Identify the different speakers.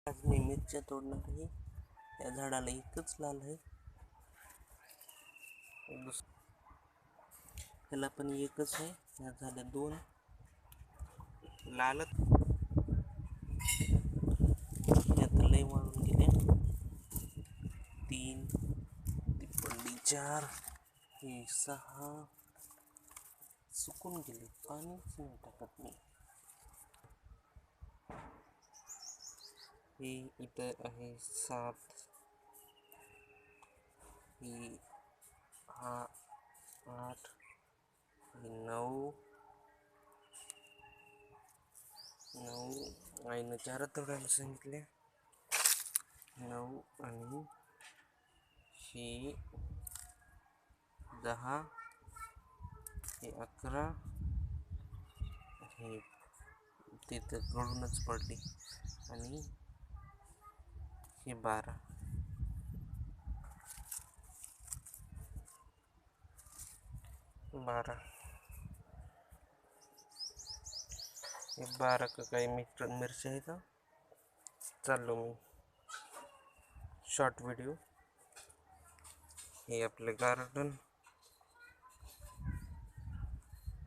Speaker 1: आज मी मिरच्या तोडणार आहे. या झाडाला एकच लाल आहे, ह्याला पण एकच आहे. या झाल्या दोन लालच, यात लय वाळून गेल्या. 3 ती पडली 4, हे 6 सुकून गेले, पाणीच नाही टाकत मी. हे इथं आहे 7, ही 8, ही 9 आईनं 4 तोडायला सांगितले. 9 आणि ही 10, हे 11, हे तिथं गळूनच पडली, आणि हे 12. हे 12 का काही मिरच्या आहेत. चाललो मी शॉर्ट व्हिडिओ. हे आपले गार्डन.